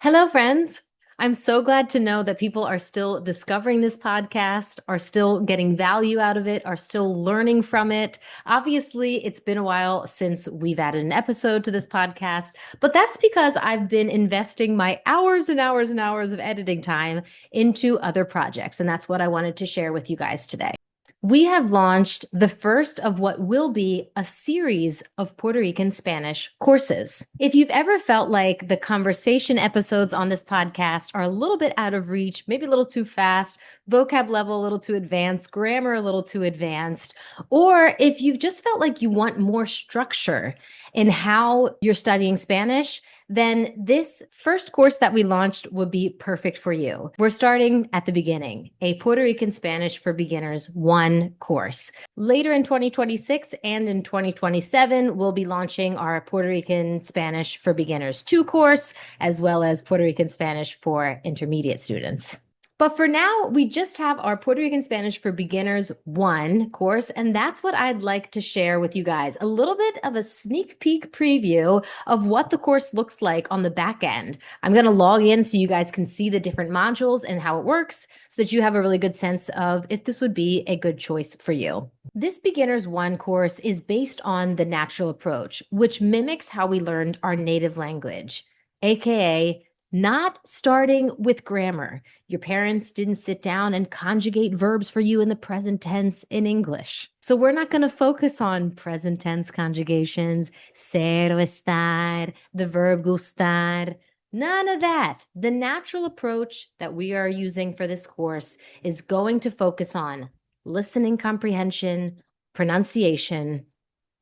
Hello, friends. I'm so glad to know that people are still discovering this podcast, are still getting value out of it, are still learning from it. Obviously, it's been a while since we've added an episode to this podcast, but that's because I've been investing my hours and hours and hours of editing time into other projects. And that's what I wanted to share with you guys today. We have launched the first of what will be a series of Puerto Rican Spanish courses. If you've ever felt like the conversation episodes on this podcast are a little bit out of reach, maybe a little too fast, vocab level a little too advanced, grammar a little too advanced, or if you've just felt like you want more structure in how you're studying Spanish, then this first course that we launched would be perfect for you. We're starting at the beginning, a Puerto Rican Spanish for Beginners 1 course. Later in 2026 and in 2027, we'll be launching our Puerto Rican Spanish for Beginners 2 course, as well as Puerto Rican Spanish for intermediate students. But for now, we just have our Puerto Rican Spanish for Beginners 1 course, and that's what I'd like to share with you guys. A little bit of a sneak peek preview of what the course looks like on the back end. I'm going to log in so you guys can see the different modules and how it works so that you have a really good sense of if this would be a good choice for you. This Beginners 1 course is based on the natural approach, which mimics how we learned our native language, aka not starting with grammar. Your parents didn't sit down and conjugate verbs for you in the present tense in English. So we're not going to focus on present tense conjugations, ser o estar, the verb gustar. None of that. The natural approach that we are using for this course is going to focus on listening comprehension, pronunciation,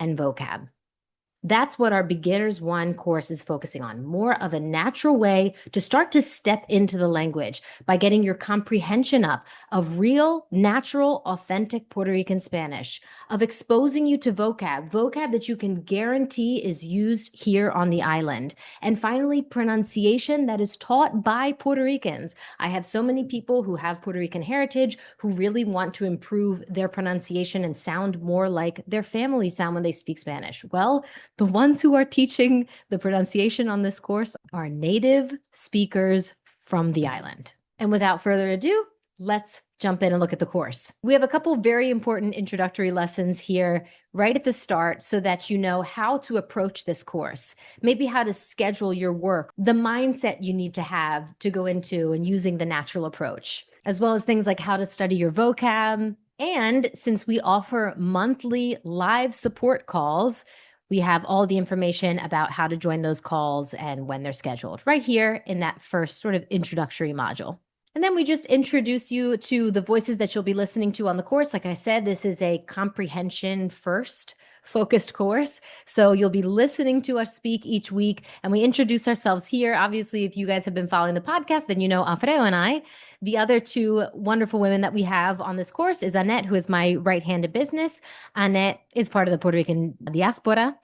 and vocab. That's what our Beginners 1 course is focusing on, more of a natural way to start to step into the language by getting your comprehension up of real, natural, authentic Puerto Rican Spanish, of exposing you to vocab that you can guarantee is used here on the island, and finally, pronunciation that is taught by Puerto Ricans. I have so many people who have Puerto Rican heritage who really want to improve their pronunciation and sound more like their family sound when they speak Spanish. Well, the ones who are teaching the pronunciation on this course are native speakers from the island. And without further ado, let's jump in and look at the course. We have a couple of very important introductory lessons here right at the start so that you know how to approach this course, maybe how to schedule your work, the mindset you need to have to go into and using the natural approach, as well as things like how to study your vocab. And since we offer monthly live support calls, we have all the information about how to join those calls and when they're scheduled right here in that first sort of introductory module. And then we just introduce you to the voices that you'll be listening to on the course. Like I said, this is a comprehension first focused course. So you'll be listening to us speak each week. And we introduce ourselves here. Obviously, if you guys have been following the podcast, then you know Alfredo and I. The other two wonderful women that we have on this course is Annette, who is my right-handed business. Annette is part of the Puerto Rican diaspora.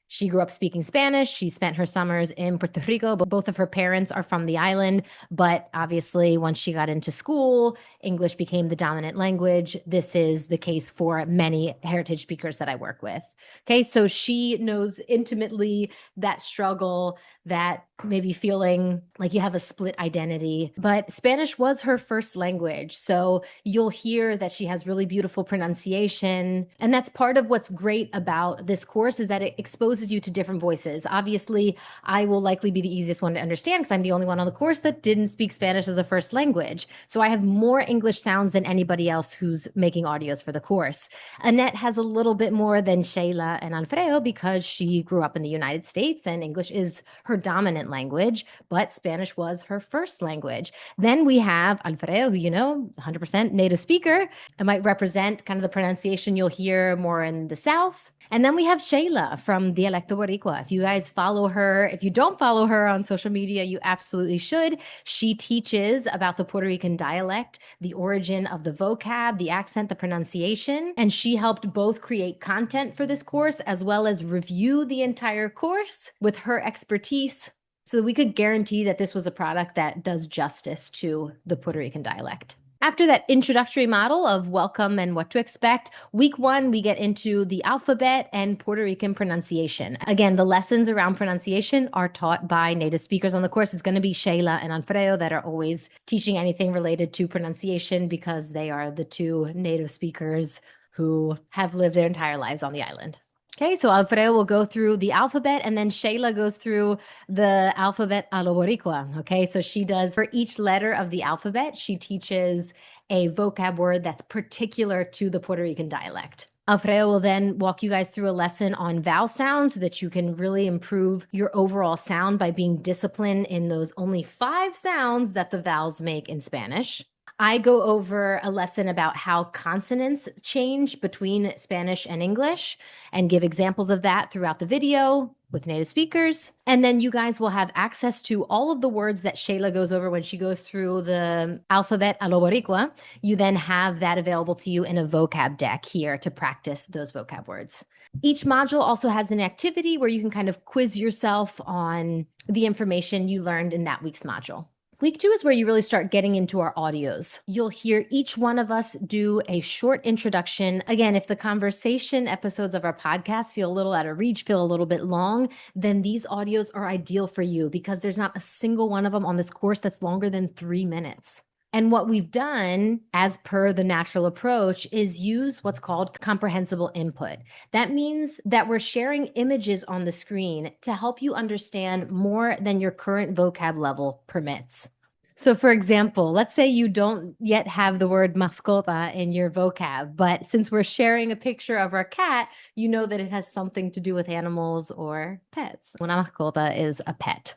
She grew up speaking Spanish. She spent her summers in Puerto Rico, but both of her parents are from the island. But obviously, once she got into school, English became the dominant language. This is the case for many heritage speakers that I work with. Okay, so she knows intimately that struggle, that maybe feeling like you have a split identity. But Spanish was her first language. So you'll hear that she has really beautiful pronunciation. And that's part of what's great about this course is that it exposes you to different voices. Obviously, I will likely be the easiest one to understand because I'm the only one on the course that didn't speak Spanish as a first language. So I have more English sounds than anybody else who's making audios for the course. Annette has a little bit more than Shayla and Alfredo because she grew up in the United States and English is her dominant language, but Spanish was her first language. Then we have Alfredo, who, 100% native speaker. It might represent kind of the pronunciation you'll hear more in the South. And then we have Shayla from Dialecto Boricua. If you guys follow her, if you don't follow her on social media, you absolutely should. She teaches about the Puerto Rican dialect, the origin of the vocab, the accent, the pronunciation. And she helped both create content for this course as well as review the entire course with her expertise so that we could guarantee that this was a product that does justice to the Puerto Rican dialect. After that introductory model of welcome and what to expect, week one, we get into the alphabet and Puerto Rican pronunciation. Again, the lessons around pronunciation are taught by native speakers on the course. It's going to be Shayla and Alfredo that are always teaching anything related to pronunciation because they are the two native speakers who have lived their entire lives on the island. Okay, so Alfredo will go through the alphabet and then Shayla goes through the alphabet a lo Boricua. Okay, so she does for each letter of the alphabet, she teaches a vocab word that's particular to the Puerto Rican dialect. Alfredo will then walk you guys through a lesson on vowel sounds so that you can really improve your overall sound by being disciplined in those only 5 sounds that the vowels make in Spanish. I go over a lesson about how consonants change between Spanish and English and give examples of that throughout the video with native speakers. And then you guys will have access to all of the words that Shayla goes over when she goes through the alphabet a lo Boricua. You then have that available to you in a vocab deck here to practice those vocab words. Each module also has an activity where you can kind of quiz yourself on the information you learned in that week's module. Week 2 is where you really start getting into our audios. You'll hear each one of us do a short introduction. Again, if the conversation episodes of our podcast feel a little out of reach, feel a little bit long, then these audios are ideal for you because there's not a single one of them on this course that's longer than 3 minutes. And what we've done, as per the natural approach, is use what's called comprehensible input. That means that we're sharing images on the screen to help you understand more than your current vocab level permits. So, for example, let's say you don't yet have the word mascota in your vocab, but since we're sharing a picture of our cat, you know that it has something to do with animals or pets. Una mascota is a pet.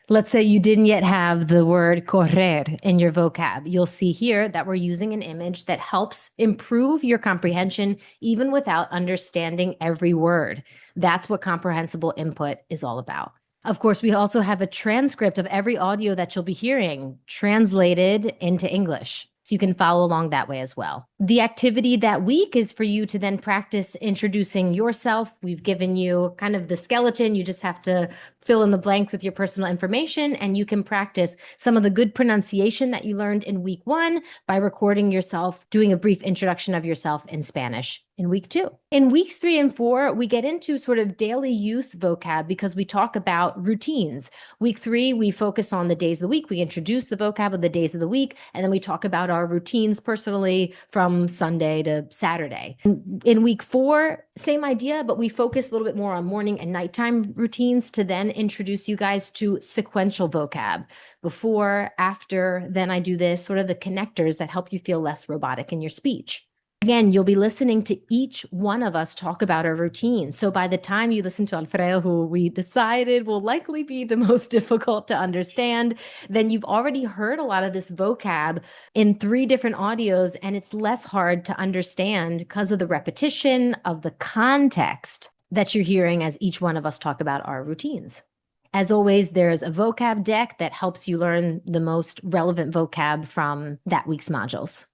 Let's say you didn't yet have the word correr in your vocab. You'll see here that we're using an image that helps improve your comprehension even without understanding every word. That's what comprehensible input is all about. Of course, we also have a transcript of every audio that you'll be hearing translated into English. So you can follow along that way as well. The activity that week is for you to then practice introducing yourself. We've given you kind of the skeleton. You just have to fill in the blanks with your personal information, and you can practice some of the good pronunciation that you learned in week 1 by recording yourself doing a brief introduction of yourself in Spanish in week 2. In weeks 3 and 4, we get into sort of daily use vocab because we talk about routines. Week 3, we focus on the days of the week. We introduce the vocab of the days of the week, and then we talk about our routines personally from Sunday to Saturday. In week 4, same idea, but we focus a little bit more on morning and nighttime routines to then introduce you guys to sequential vocab. Before, after, then I do this, sort of the connectors that help you feel less robotic in your speech. Again, you'll be listening to each one of us talk about our routine. So by the time you listen to Alfredo, who we decided will likely be the most difficult to understand, then you've already heard a lot of this vocab in 3 different audios, and it's less hard to understand because of the repetition of the context that you're hearing as each one of us talk about our routines. As always, there's a vocab deck that helps you learn the most relevant vocab from that week's modules.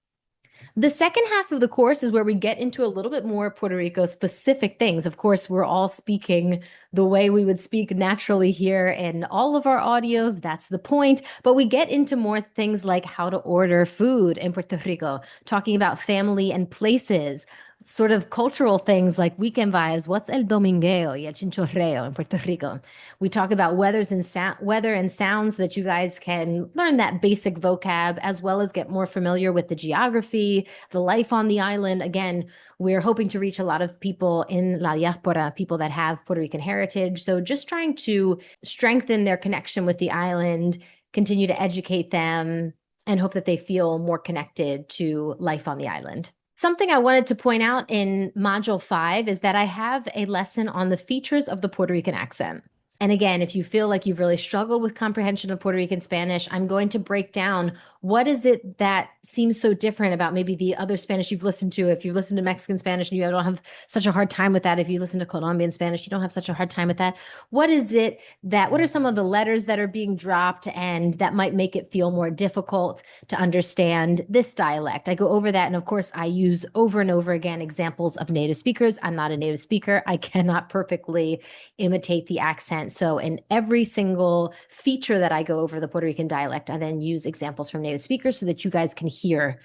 The second half of the course is where we get into a little bit more Puerto Rico specific things. Of course, we're all speaking the way we would speak naturally here in all of our audios. That's the point. But we get into more things like how to order food in Puerto Rico, talking about family and places, sort of cultural things like weekend vibes. What's el domingueo y el chinchorreo in Puerto Rico? We talk about weather and sounds so that you guys can learn that basic vocab as well as get more familiar with the geography, the life on the island. Again, we're hoping to reach a lot of people in La Diaspora, people that have Puerto Rican heritage. So just trying to strengthen their connection with the island, continue to educate them, and hope that they feel more connected to life on the island. Something I wanted to point out in Module 5 is that I have a lesson on the features of the Puerto Rican accent. And again, if you feel like you've really struggled with comprehension of Puerto Rican Spanish, I'm going to break down what is it that seems so different about maybe the other Spanish you've listened to. If you've listened to Mexican Spanish and you don't have such a hard time with that, if you listen to Colombian Spanish, you don't have such a hard time with that. What are some of the letters that are being dropped and that might make it feel more difficult to understand this dialect? I go over that. And of course, I use over and over again examples of native speakers. I'm not a native speaker. I cannot perfectly imitate the accent. different. So in every single feature that I go over the Puerto Rican dialect, I then use examples from native speakers so that you guys can hear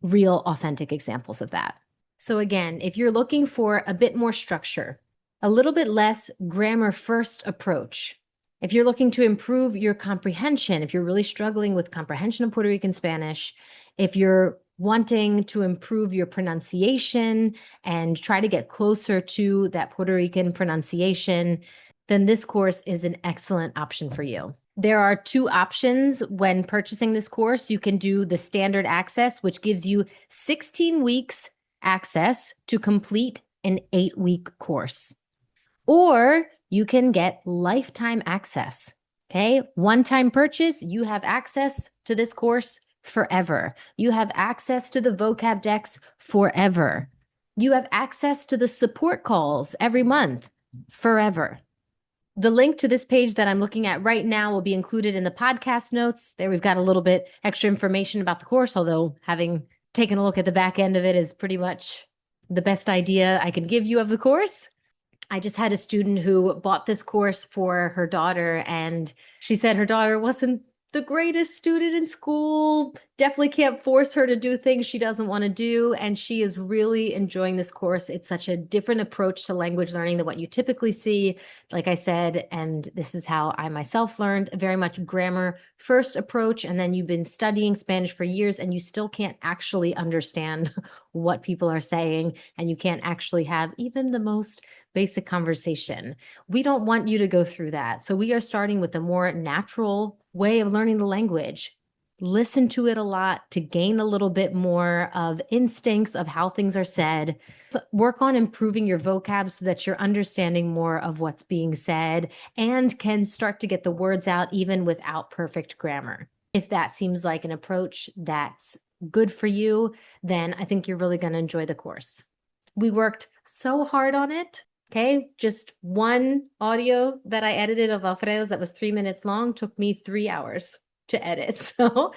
real, authentic examples of that. So again, if you're looking for a bit more structure, a little bit less grammar first approach, if you're looking to improve your comprehension, if you're really struggling with comprehension of Puerto Rican Spanish, if you're wanting to improve your pronunciation and try to get closer to that Puerto Rican pronunciation, then this course is an excellent option for you. There are two options when purchasing this course. You can do the standard access, which gives you 16 weeks access to complete an 8-week course. Or you can get lifetime access. Okay, one-time purchase, you have access to this course forever. You have access to the vocab decks forever. You have access to the support calls every month forever. The link to this page that I'm looking at right now will be included in the podcast notes. There we've got a little bit extra information about the course, although having taken a look at the back end of it is pretty much the best idea I can give you of the course. I just had a student who bought this course for her daughter, and she said her daughter wasn't the greatest student in school, definitely can't force her to do things she doesn't want to do, and she is really enjoying this course. It's such a different approach to language learning than what you typically see, like I said, and this is how I myself learned, a very much grammar first approach, and then you've been studying Spanish for years and you still can't actually understand what people are saying, and you can't actually have even the most basic conversation. We don't want you to go through that. So we are starting with a more natural way of learning the language. Listen to it a lot to gain a little bit more of instincts of how things are said. So work on improving your vocab so that you're understanding more of what's being said and can start to get the words out even without perfect grammar. If that seems like an approach that's good for you, then I think you're really going to enjoy the course. We worked so hard on it. Okay, just one audio that I edited of Alfredo's that was 3 minutes long took me 3 hours to edit. So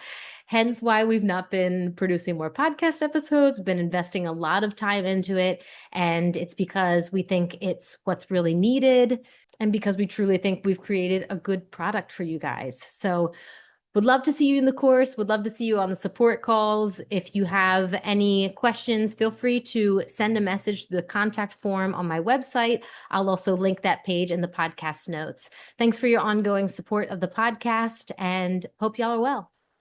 hence why we've not been producing more podcast episodes, been investing a lot of time into it. And it's because we think it's what's really needed and because we truly think we've created a good product for you guys. So would love to see you in the course. Would love to see you on the support calls. If you have any questions, feel free to send a message to the contact form on my website. I'll also link that page in the podcast notes. Thanks for your ongoing support of the podcast and hope y'all are well.